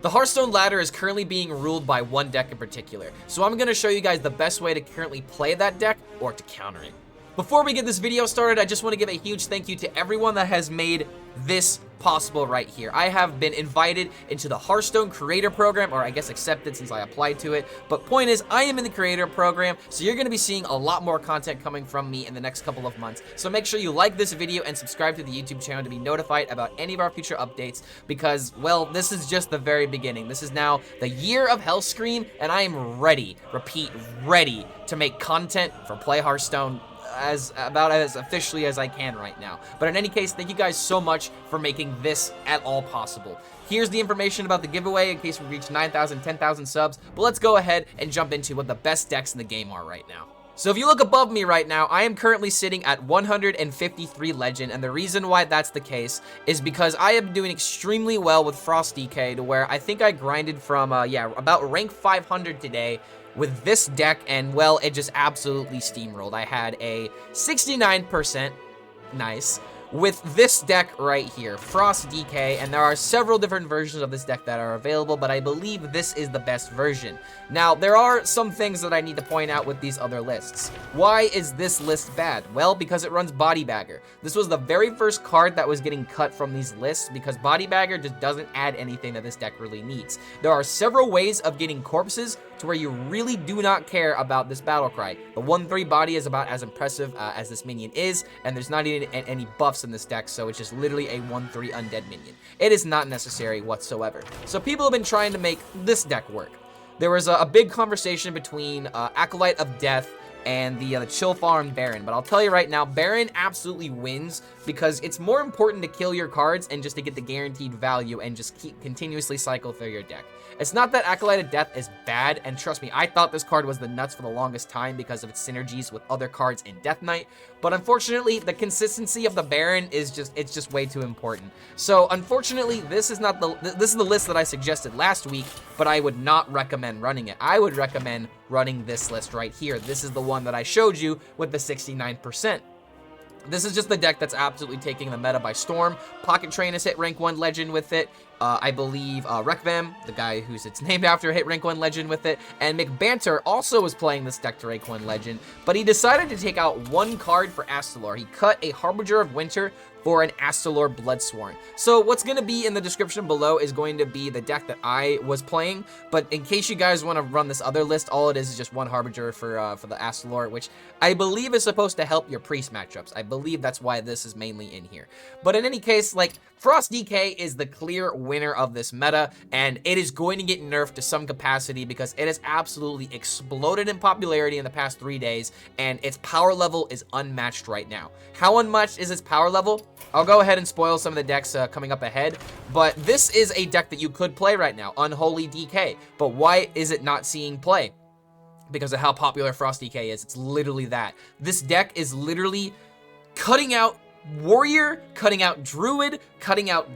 The Hearthstone ladder is currently being ruled by one deck in particular, so I'm going to show you guys the best way to currently play that deck or to counter it. Before we get this video started, I just want to give a huge thank you to everyone that has made this possible right here. I have been invited into the Hearthstone Creator Program, or I guess accepted since I applied to it, but point is, I am in the Creator Program, so you're going to be seeing a lot more content coming from me in the next couple of months. So make sure you like this video and subscribe to the YouTube channel to be notified about any of our future updates, because, well, this is just the very beginning. This is now the year of HELLSCREAM, and I am ready, repeat, ready to make content for Play Hearthstone about as officially as I can right now. But in any case, thank you guys so much for making this at all possible. Here's the information about the giveaway in case we reach 9,000, 10,000 subs, but let's go ahead and jump into what the best decks in the game are right now. So if you look above me right now, I am currently sitting at 153 Legend, and the reason why that's the case is because I am doing extremely well with Frost DK, to where I think I grinded from, about rank 500 today with this deck, and well, it just absolutely steamrolled. I had a 69%, nice, with this deck right here, Frost DK, and there are several different versions of this deck that are available, but I believe this is the best version. Now, there are some things that I need to point out with these other lists. Why is this list bad? Well, because it runs Body Bagger. This was the very first card that was getting cut from these lists because Body Bagger just doesn't add anything that this deck really needs. There are several ways of getting corpses to where you really do not care about this battle cry. The 1/3 body is about as impressive as this minion is, and there's not even any buffs in this deck, so it's just literally a 1/3 undead minion. It is not necessary whatsoever. So people have been trying to make this deck work. There was a big conversation between Acolyte of Death and the Chill Farm Baron, but I'll tell you right now, Baron absolutely wins because it's more important to kill your cards and just to get the guaranteed value and just continuously cycle through your deck. It's not that Acolyte of Death is bad, and trust me, I thought this card was the nuts for the longest time because of its synergies with other cards in Death Knight, but unfortunately, the consistency of the Baron is just way too important. So unfortunately, this is the list that I suggested last week, but I would not recommend running it. I would recommend running this list right here. This is the one that I showed you with the 69%. This is just the deck that's absolutely taking the meta by storm. Pocket Train has hit rank 1 legend with it. I believe Rekvam, the guy who's it's named after, hit rank 1 legend with it. And McBanter also was playing this deck to rank 1 legend, but he decided to take out one card for Astalor. He cut a Harbinger of Winter for an Astalor Bloodsworn. So what's going to be in the description below is going to be the deck that I was playing, but in case you guys want to run this other list, all it is just one Harbinger for the Astalor, which I believe is supposed to help your Priest matchups. I believe that's why this is mainly in here. But in any case, like, Frost DK is the clear winner of this meta, and it is going to get nerfed to some capacity because it has absolutely exploded in popularity in the past 3 days, and its power level is unmatched right now. How unmatched is its power level? I'll go ahead and spoil some of the decks coming up ahead, but this is a deck that you could play right now, Unholy DK. But why is it not seeing play? Because of how popular Frost DK is. It's literally that. This deck is literally cutting out Warrior, cutting out Druid, cutting out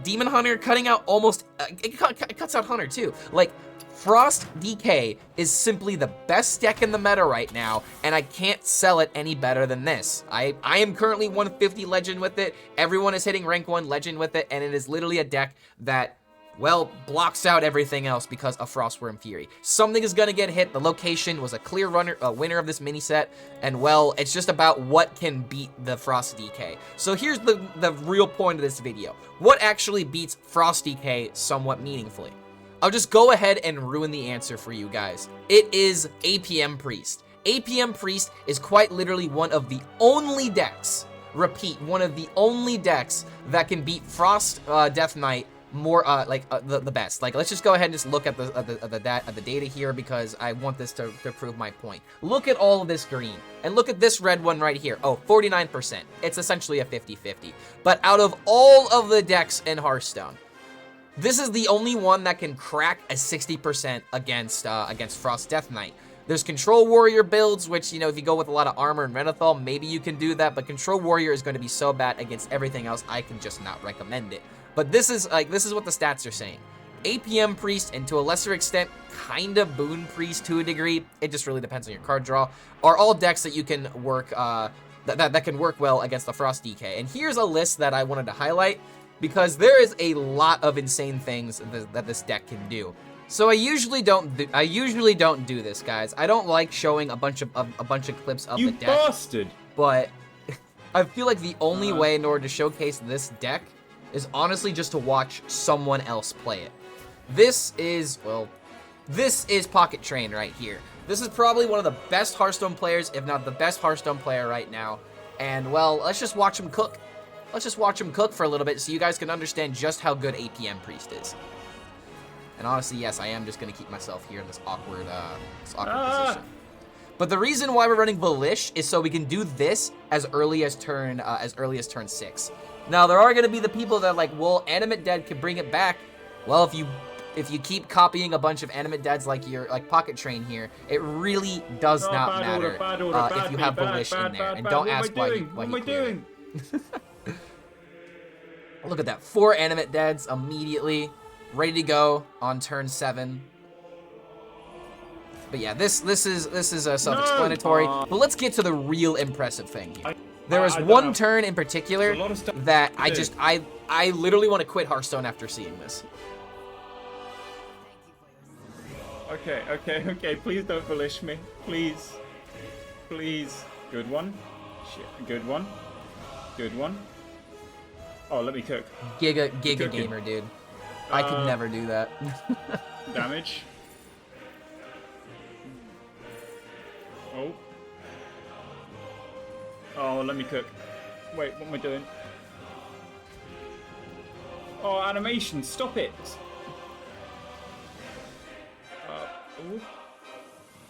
Demon Hunter, cutting out almost, it cuts out Hunter too. Like, Frost DK is simply the best deck in the meta right now, and I can't sell it any better than this. I am currently 150 legend with it. Everyone is hitting rank 1 legend with it, and it is literally a deck that, well, blocks out everything else because of Frostworm Fury. Something is going to get hit. The location was a clear winner of this mini set, and well, it's just about what can beat the Frost DK. So here's the real point of this video. What actually beats Frost DK somewhat meaningfully? I'll just go ahead and ruin the answer for you guys. It is APM Priest. APM Priest is quite literally one of the only decks, repeat, one of the only decks that can beat Frost Death Knight more the best. Like, let's just go ahead and just look at the data here because I want this to prove my point. Look at all of this green and look at this red one right here. Oh, 49%. It's essentially a 50-50. But out of all of the decks in Hearthstone, this is the only one that can crack a 60% against Frost Death Knight. There's Control Warrior builds, which, you know, if you go with a lot of armor and Renathal, maybe you can do that, but Control Warrior is going to be so bad against everything else, I can just not recommend it. But this is what the stats are saying. APM Priest, and to a lesser extent, kind of Boon Priest to a degree, it just really depends on your card draw, are all decks that you can work, that can work well against the Frost DK. And here's a list that I wanted to highlight. because there is a lot of insane things that this deck can do. So I usually don't do this, guys. I don't like showing a bunch of clips of the deck. You bastard! But I feel like the only way in order to showcase this deck is honestly just to watch someone else play it. This is Pocket Train right here. This is probably one of the best Hearthstone players, if not the best Hearthstone player right now. And, well, let's just watch him cook. Let's just watch him cook for a little bit so you guys can understand just how good APM Priest is. And honestly, yes, I am just going to keep myself here in this awkward position. But the reason why we're running Volish is so we can do this as early as turn 6. Now, there are going to be the people that are like, well, Animate Dead can bring it back. Well, if you keep copying a bunch of Animate Deads like Pocket Train here, it really does not matter if you have Volish in there. And don't ask why he cleared it. Look at that, 4 Animate Deads immediately, ready to go on turn 7. But yeah, this is self-explanatory. But let's get to the real impressive thing here. There was one turn in particular that I literally want to quit Hearthstone after seeing this. Okay. Please don't Volish me. Please. Good one. Shit. Good one. Oh, let me cook. Giga gamer, dude. I could never do that. Damage. Oh, let me cook. Wait, what am I doing? Oh, animation, stop it!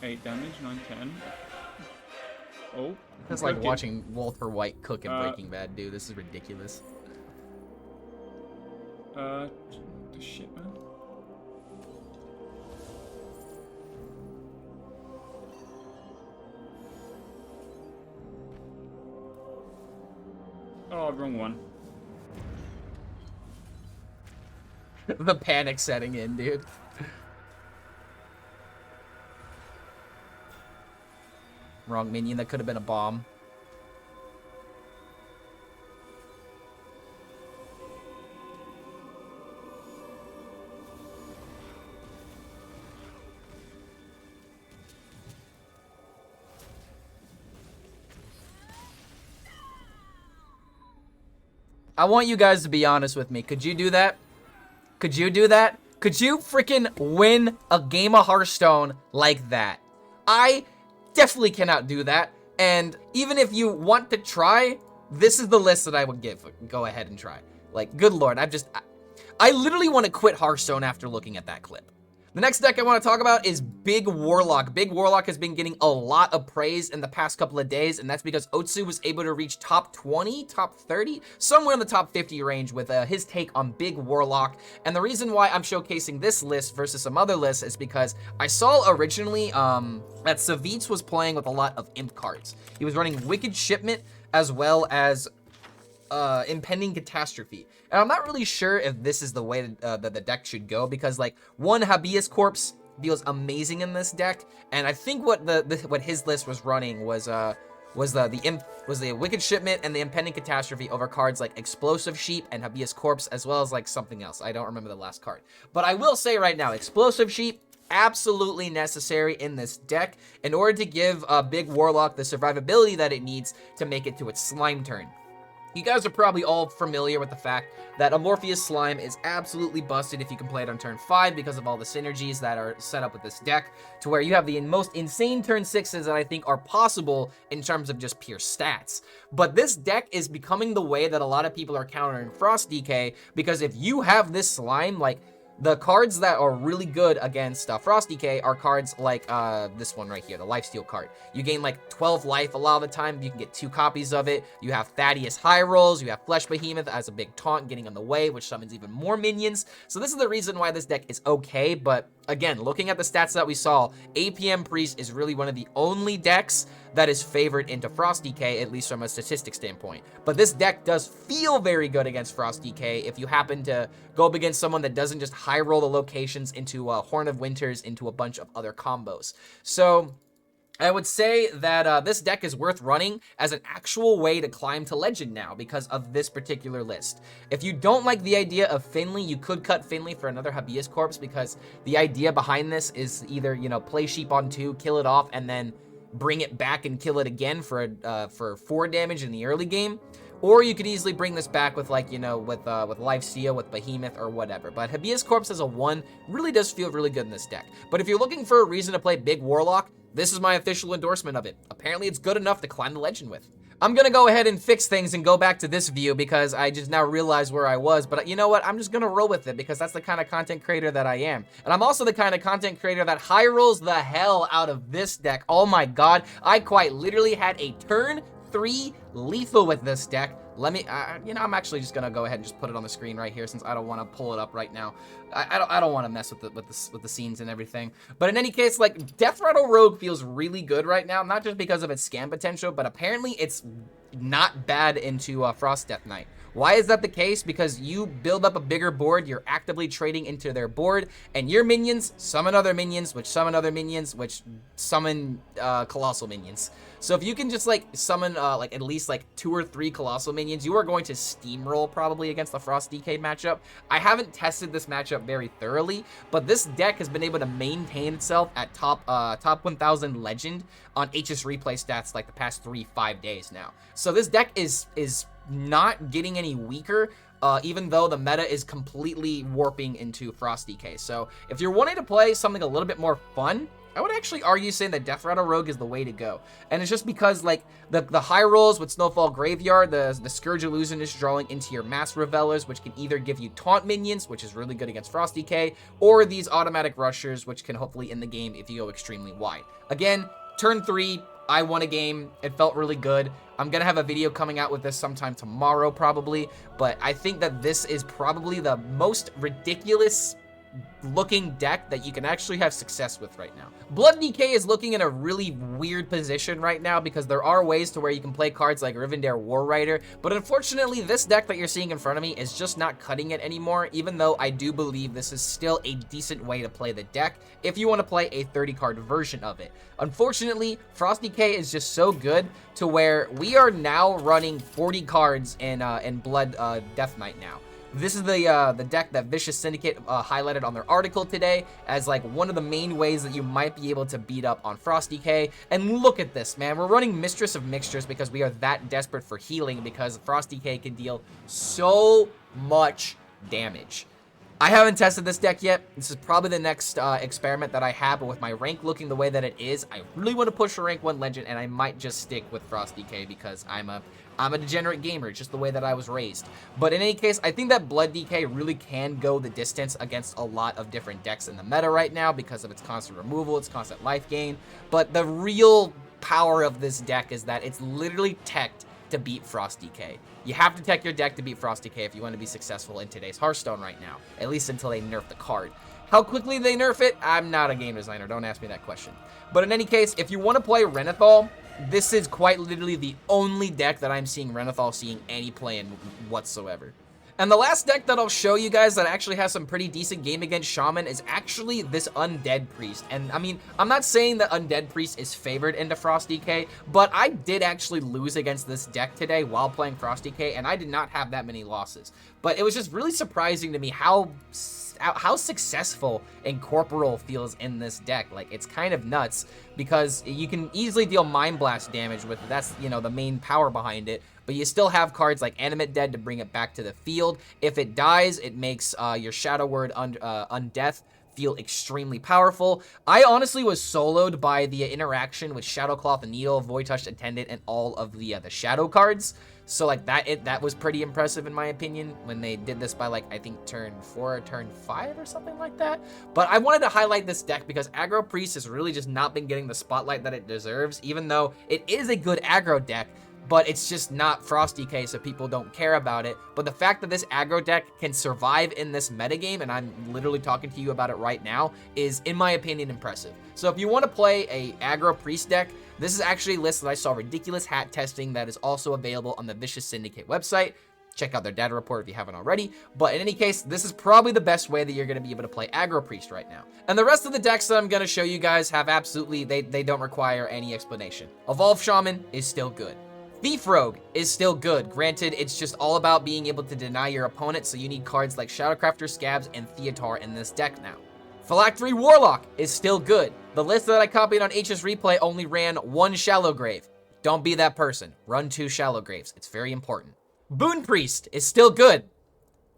8 damage, 9, 10. Oh. That's like watching Walter White cook in Breaking Bad, dude. This is ridiculous. Shit, man. Oh, wrong one. The panic setting in, dude. Wrong minion, that could have been a bomb. I want you guys to be honest with me. Could you do that? Could you do that? Could you freaking win a game of Hearthstone like that? I definitely cannot do that. And even if you want to try, this is the list that I would give. Go ahead and try. Like, good lord, I literally want to quit Hearthstone after looking at that clip. The next deck I want to talk about is Big Warlock. Big Warlock has been getting a lot of praise in the past couple of days, and that's because Otsu was able to reach top 20, top 30, somewhere in the top 50 range with his take on Big Warlock. And the reason why I'm showcasing this list versus some other lists is because I saw originally that Savitz was playing with a lot of imp cards. He was running Wicked Shipment as well as Impending Catastrophe. And I'm not really sure if this is the way that the deck should go, because like one Habeas Corpse feels amazing in this deck, and I think what what his list was running was the Wicked Shipment and the Impending Catastrophe over cards like Explosive Sheep and Habeas Corpse, as well as like something else. I don't remember the last card. But I will say right now, Explosive Sheep, absolutely necessary in this deck in order to give Big Warlock the survivability that it needs to make it to its slime turn. You guys are probably all familiar with the fact that Amorphous Slime is absolutely busted if you can play it on turn 5 because of all the synergies that are set up with this deck, to where you have the most insane turn 6s that I think are possible in terms of just pure stats. But this deck is becoming the way that a lot of people are countering Frost DK, because if you have this slime, like, the cards that are really good against Frost DK are cards like this one right here, the Lifesteal card. You gain like 12 life a lot of the time. You can get 2 copies of it. You have Thaddeus High Rolls. You have Flesh Behemoth as a big taunt getting in the way, which summons even more minions. So this is the reason why this deck is okay. But again, looking at the stats that we saw, APM Priest is really one of the only decks that is favored into Frost DK, at least from a statistic standpoint. But this deck does feel very good against Frost DK if you happen to go up against someone that doesn't just high roll the locations into Horn of Winters into a bunch of other combos. So I would say that this deck is worth running as an actual way to climb to Legend now because of this particular list. If you don't like the idea of Finley, you could cut Finley for another Habeas Corpse because the idea behind this is either, you know, play Sheep on 2, kill it off, and then bring it back and kill it again for 4 damage in the early game. Or you could easily bring this back with, like, you know, with Lifesteal, with Behemoth, or whatever. But Habeas Corpse as a 1 really does feel really good in this deck. But if you're looking for a reason to play Big Warlock, this is my official endorsement of it. Apparently, it's good enough to climb the Legend with. I'm gonna go ahead and fix things and go back to this view because I just now realized where I was. But you know what? I'm just gonna roll with it because that's the kind of content creator that I am. And I'm also the kind of content creator that high rolls the hell out of this deck. Oh my god, I quite literally had a turn 3 lethal with this deck. Let me, you know, I'm actually just gonna go ahead and just put it on the screen right here since I don't want to pull it up right now. I don't want to mess with the scenes and everything. But in any case, like, Death Rattle Rogue feels really good right now, not just because of its scam potential, but apparently it's not bad into Frost Death Knight. Why is that the case? Because you build up a bigger board, you're actively trading into their board, and your minions summon other minions, which summon other minions, which summon colossal minions. So if you can just like summon like at least like 2 or 3 colossal minions, you are going to steamroll probably against the Frost DK matchup. I haven't tested this matchup very thoroughly, but this deck has been able to maintain itself at top 1000 Legend on HS replay stats like the past 3-5 days now. So this deck is not getting any weaker, even though the meta is completely warping into Frost DK. So if you're wanting to play something a little bit more fun, I would actually argue saying that Death Rattle Rogue is the way to go. And it's just because, like, the high rolls with Snowfall Graveyard, the Scourge Illusionist drawing into your Mass Revelers, which can either give you taunt minions, which is really good against Frost DK, or these automatic rushers, which can hopefully end the game if you go extremely wide. Again, turn 3, I won a game. It felt really good. I'm gonna have a video coming out with this sometime tomorrow probably, but I think that this is probably the most ridiculous looking deck that you can actually have success with right now. Blood DK is looking in a really weird position right now because there are ways to where you can play cards like Rivendare War Rider, but unfortunately this deck that you're seeing in front of me is just not cutting it anymore, even though I do believe this is still a decent way to play the deck if you want to play a 30 card version of it. Unfortunately, Frost DK is just so good to where we are now running 40 cards in Blood Death Knight now. This is the deck that Vicious Syndicate highlighted on their article today as like one of the main ways that you might be able to beat up on Frost DK. And look at this, man. We're running Mistress of Mixtures because we are that desperate for healing because Frost DK can deal so much damage. I haven't tested this deck yet. This is probably the next experiment that I have, but with my rank looking the way that it is, I really want to push for rank 1 Legend, and I might just stick with Frost DK because I'm a degenerate gamer, just the way that I was raised. But in any case, I think that Blood DK really can go the distance against a lot of different decks in the meta right now because of its constant removal, its constant life gain. But the real power of this deck is that it's literally teched to beat Frost DK. You have to tech your deck to beat Frost DK if you want to be successful in today's Hearthstone right now, at least until they nerf the card. How quickly they nerf it, I'm not a game designer, don't ask me that question. But in any case, if you want to play Renathal, this is quite literally the only deck that I'm seeing Renathal seeing any play in whatsoever. And the last deck that I'll show you guys that actually has some pretty decent game against Shaman is actually this Undead Priest. And I mean, I'm not saying that Undead Priest is favored into Frost DK, but I did actually lose against this deck today while playing Frost DK, and I did not have that many losses. But it was just really surprising to me how successful Incorporeal feels in this deck. Like, it's kind of nuts because you can easily deal Mind Blast damage with it. That's, you know, the main power behind it. But you still have cards like Animate Dead to bring it back to the field. If it dies, it makes your Shadow Word Undeath feel extremely powerful. I honestly was soloed by the interaction with Shadowcloth and Needle, Void Touched Attendant, and all of the Shadow cards. So like that was pretty impressive in my opinion when they did this by like I think turn 4 or turn 5 or something like that. But I wanted to highlight this deck because Aggro Priest has really just not been getting the spotlight that it deserves, even though it is a good aggro deck. But it's just not Frost DK, so people don't care about it. But the fact that this aggro deck can survive in this metagame, and I'm literally talking to you about it right now, is, in my opinion, impressive. So if you want to play a aggro Priest deck, this is actually a list that I saw ridiculous hat testing that is also available on the Vicious Syndicate website. Check out their data report if you haven't already. But in any case, this is probably the best way that you're going to be able to play Aggro Priest right now. And the rest of the decks that I'm going to show you guys have absolutely, they don't require any explanation. Evolve Shaman is still good. Thief Rogue is still good. Granted, it's just all about being able to deny your opponent, so you need cards like Shadowcrafter, Scabs, and Theotar in this deck now. Phylactery Warlock is still good. The list that I copied on HS Replay only ran 1 Shallow Grave. Don't be that person. Run 2 Shallow Graves. It's very important. Boon Priest is still good.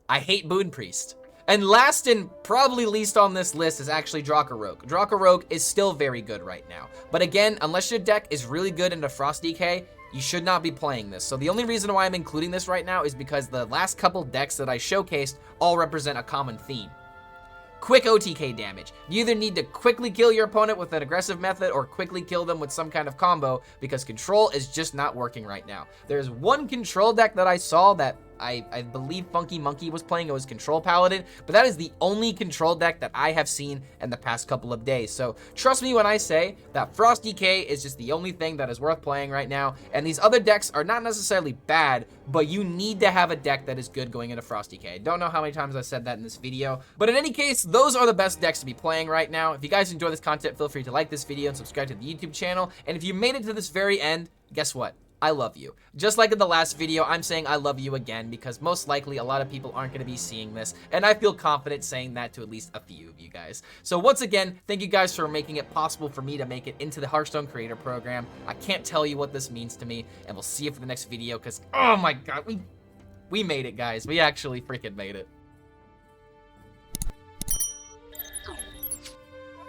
I hate Boon Priest. And last and probably least on this list is actually Drakka Rogue. Drakka Rogue is still very good right now. But again, unless your deck is really good into Frost DK, you should not be playing this. So the only reason why I'm including this right now is because the last couple decks that I showcased all represent a common theme. Quick OTK damage. You either need to quickly kill your opponent with an aggressive method or quickly kill them with some kind of combo, because control is just not working right now. There's one control deck that I saw that I believe Funky Monkey was playing. It was Control Paladin, but that is the only control deck that I have seen in the past couple of days. So trust me when I say that Frost DK is just the only thing that is worth playing right now, and these other decks are not necessarily bad, but you need to have a deck that is good going into Frost DK. I don't know how many times I said that in this video, but in any case, those are the best decks to be playing right now. If you guys enjoy this content, feel free to like this video and subscribe to the YouTube channel, and if you made it to this very end, guess what? I love you. Just like in the last video, I'm saying I love you again because most likely a lot of people aren't going to be seeing this, and I feel confident saying that to at least a few of you guys. So once again, thank you guys for making it possible for me to make it into the Hearthstone Creator Program. I can't tell you what this means to me, and we'll see you for the next video because, oh my god, we made it, guys. We actually freaking made it.